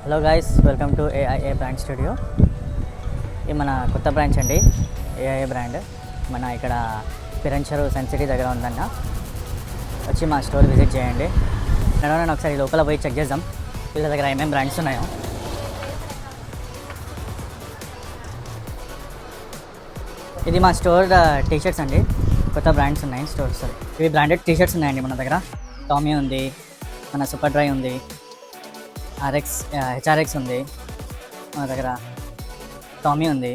Hello guys, welcome to AIA brand studio. ఇది మన కొత్త బ్రాంచ్ అండి, ఏఐఏ బ్రాండ్. మన ఇక్కడ పిరంచెరు సన్ సిటీ దగ్గర ఉందన్న. వచ్చి మా స్టోర్ విజిట్ చేయండి. నడవని ఒకసారి లోపల పోయి చెక్ చేద్దాం వీళ్ళ దగ్గర ఏమేమి బ్రాండ్స్ ఉన్నాయో. ఇది మా స్టోర్ టీషర్ట్స్ అండి, కొత్త బ్రాండ్స్ ఉన్నాయి స్టోర్స్. ఇవి బ్రాండెడ్ టీషర్ట్స్ ఉన్నాయండి మన దగ్గర. టామీ ఉంది, మన సూపర్ డ్రై ఉంది, హెచ్ఆర్ఎక్స్ ఉంది మన దగ్గర, టామీ ఉంది.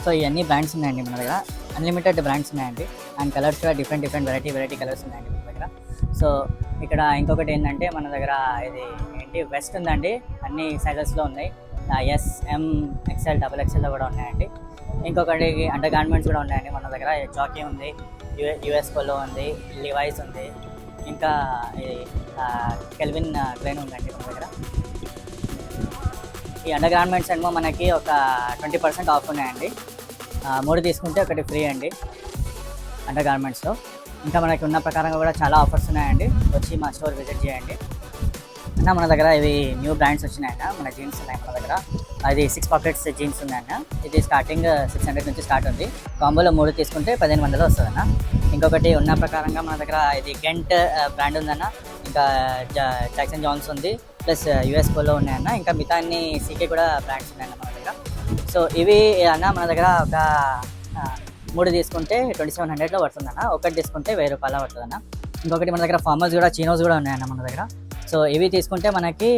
సో ఇవన్నీ బ్రాండ్స్ ఉన్నాయండి మన దగ్గర. అన్లిమిటెడ్ బ్రాండ్స్ ఉన్నాయండి. అండ్ కలర్స్ కూడా డిఫరెంట్ వెరైటీ కలర్స్ ఉన్నాయండి మన దగ్గర. సో ఇక్కడ ఇంకొకటి ఏంటంటే మన దగ్గర ఇది ఏంటి వెస్ట్ ఉందండి, అన్ని సైజెస్లో ఉన్నాయి. ఎస్, ఎం, ఎక్స్ఎల్, XXL కూడా ఉన్నాయండి. ఇంకొకటి అండర్ గార్మెంట్స్ కూడా ఉన్నాయండి మన దగ్గర. జాకీ ఉంది, యుఎస్ పోలో ఉంది, లివైస్ ఉంది, ఇంకా కెల్విన్ క్లైన్ ఉందండి మన దగ్గర. ఈ అండర్ గార్మెంట్స్ ఏమో మనకి ఒక 20% ఆఫ్ ఉన్నాయండి. 3 తీసుకుంటే ఒకటి ఫ్రీ అండి అండర్ గార్మెంట్స్లో. ఇంకా మనకి ఉన్న ప్రకారంగా కూడా చాలా ఆఫర్స్ ఉన్నాయండి. వచ్చి మా స్టోర్ విజిట్ చేయండి అన్న. మన దగ్గర ఇవి న్యూ బ్రాండ్స్ వచ్చినాయన్న. మన జీన్స్ ఉన్నాయి మన దగ్గర. అది 6 పాకెట్స్ జీన్స్ ఉన్నాయన్న. ఇది స్టార్టింగ్ 600 నుంచి స్టార్ట్ ఉంది. కాంబోలో 3 తీసుకుంటే 1500 వస్తుందన్న. ఇంకొకటి ఉన్న ప్రకారంగా మన దగ్గర ఇది గెంట్ బ్రాండ్ ఉందన్న. ఇంకా జాక్సన్ జాన్స్ ఉంది, ప్లస్ యుఎస్ పోలో ఉన్నాయన్న. ఇంకా మిగతా అన్ని సీకే కూడా బ్రాండ్స్ ఉన్నాయన్న మన దగ్గర. సో ఇవి అన్న మన దగ్గర ఒక 3 తీసుకుంటే 2700లో పడుతుందన్న. ఒకటి తీసుకుంటే 1000 రూపాయలు పడుతుందన్న. ఇంకొకటి మన దగ్గర ఫార్మల్స్ కూడా, చీనోస్ కూడా ఉన్నాయన్న మన దగ్గర. సో ఇవి తీసుకుంటే మనకి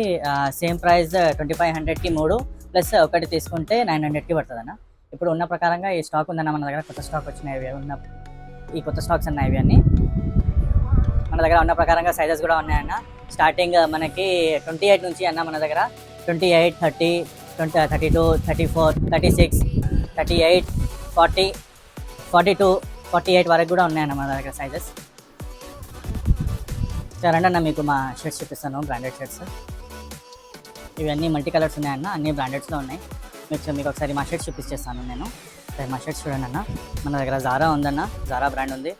సేమ్ ప్రైస్ 2500కి 3, ప్లస్ ఒకటి తీసుకుంటే 900కి పడుతుందన్న. ఇప్పుడు ఉన్న ప్రకారంగా ఈ స్టాక్ ఉందన్న మన దగ్గర. కొత్త స్టాక్ వచ్చినాయి ఈ కొత్త స్టాక్స్ ఉన్నాయి ఇవి అన్నీ మన దగ్గర. ఉన్న ప్రకారంగా సైజెస్ కూడా ఉన్నాయన్న. స్టార్టింగ్ మనకి 28 నుంచి అన్న మన దగ్గర 28, 30, 32, 34, 36, 38, 40, 42, 48 వరకు కూడా ఉన్నాయన్న మన దగ్గర సైజెస్. సరే అన్న, మీకు మా షర్ట్స్ చూపిస్తాను, బ్రాండెడ్ షర్ట్స్. ఇవన్నీ మల్టీ కలర్స్ ఉన్నాయన్న, అన్ని బ్రాండెడ్స్లో ఉన్నాయి. మీకు ఒకసారి మా షర్ట్స్ చూపించేస్తాను నేను. సరే మా షర్ట్స్ చూడండి అన్న. మన దగ్గర జారా ఉందన్న, జారా బ్రాండ్ ఉంది.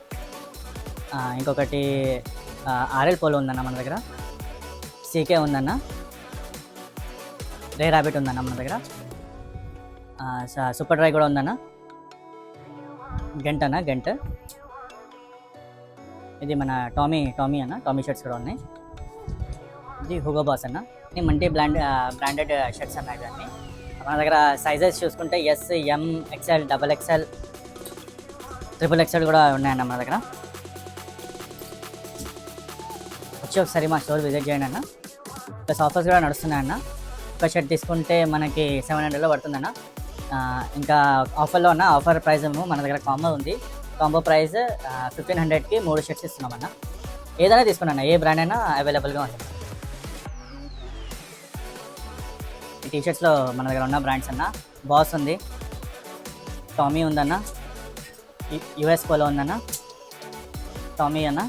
ఇంకొకటి ఆర్ఎల్ పోలో ఉందన్న మన దగ్గర. సీకే ఉందన్న. రే ర్యాబిట్ ఉందన్న మన దగ్గర. సూపర్ డ్రై కూడా ఉందన్న. గెంట్ అన్న, గెంట్. ఇది మన టామీ అన్న, టామీ షర్ట్స్ కూడా ఉన్నాయి. ఇది హుగో బాస్ అన్న. ఇది మల్టీ బ్రాండెడ్ షర్ట్స్ అన్న. ఇవన్నీ మన దగ్గర సైజెస్ చూసుకుంటే ఎస్, ఎం, ఎక్స్ఎల్, XXL, XXL కూడా ఉన్నాయన్న మన దగ్గర. వచ్చి ఒకసారి మా స్టోర్ విజిట్ చేయండి అన్న. ప్లస్ ఆఫర్స్ కూడా నడుస్తున్నాయన్న. ఒక షర్ట్ తీసుకుంటే మనకి 700లో పడుతుందన్న. ఇంకా ఆఫర్లో ఉన్న ఆఫర్ ప్రైస్ ఏమో మన దగ్గర కాంబో ఉంది. కాంబో ప్రైస్ 1500కి 3 షర్ట్స్ ఇస్తున్నామన్న. ఏదైనా తీసుకున్నా, ఏ బ్రాండ్ అయినా అవైలబుల్గా ఉంది. ఈ టీషర్ట్స్లో మన దగ్గర ఉన్న బ్రాండ్స్ అన్న, బాస్ ఉంది, టామీ ఉందన్న, యుఎస్ పోలో ఉందన్న, టామీ అన్న,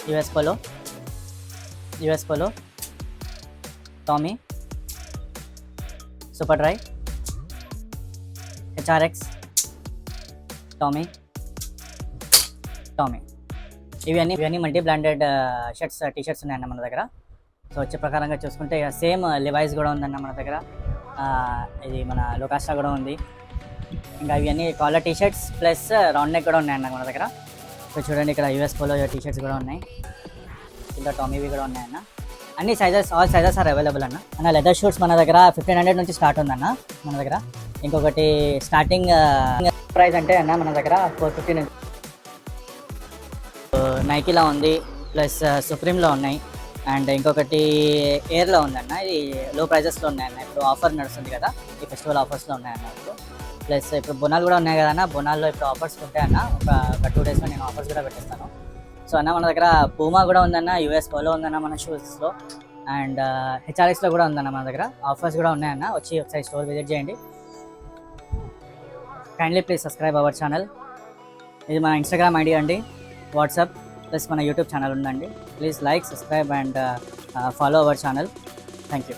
US polo, Tommy, super dry, HRX, Tommy. ఇవన్నీ మల్టీ బ్రాండెడ్ షర్ట్స్, టీషర్ట్స్ ఉన్నాయన్న మన దగ్గర. సో వచ్చే ప్రకారంగా చూసుకుంటే సేమ్ లివైస్ కూడా ఉందన్న మన దగ్గర. ఇది మన లోకాస్టా కూడా ఉంది. ఇంకా ఇవన్నీ collar t-shirts plus round neck కూడా ఉన్నాయన్న మన దగ్గర. సో చూడండి, ఇక్కడ యూఎస్ పోలో టీషర్ట్స్ కూడా ఉన్నాయి. ఇంకా టామీవి కూడా ఉన్నాయన్న. అన్ని sizes, all sizes are available అన్న. లెదర్ షూట్స్ మన దగ్గర 1500 నుంచి స్టార్ట్ ఉందన్న మన దగ్గర. ఇంకొకటి స్టార్టింగ్ ప్రైస్ అంటే అన్న మన దగ్గర 450 నుంచి నైకీలో ఉంది, ప్లస్ సుప్రీంలో ఉన్నాయి. అండ్ ఇంకొకటి ఎయిర్లో ఉందన్న. ఇది లో ప్రైజెస్లో ఉన్నాయన్న. ఇప్పుడు ఆఫర్ నడుస్తుంది కదా, ఈ ఫెస్టివల్ ఆఫర్స్లో ఉన్నాయన్న. ఇప్పుడు ప్లస్ ఇప్పుడు బొనాలు కూడా ఉన్నాయి కదన్న. బొనాల్లో ఇప్పుడు ఆఫర్స్ ఉంటాయన్న. ఒక 2 డేస్లో నేను ఆఫర్స్ కూడా పెట్టేస్తాను. సో అన్న మన దగ్గర పూమా కూడా ఉందన్న, యుఎస్ పోలో ఉందన్న మన షూస్లో. అండ్ హెచ్ఆర్ఎక్స్లో కూడా ఉందన్న మన దగ్గర. ఆఫర్స్ కూడా ఉన్నాయన్న. వచ్చి ఒకసారి స్టోర్ విజిట్ చేయండి. Kindly please subscribe our channel. ఇది మన ఇన్స్టాగ్రామ్ ఐడి అండి, వాట్సాప్, ప్లస్ మన యూట్యూబ్ ఛానల్ ఉందండి. Please like, subscribe and follow our channel. Thank you.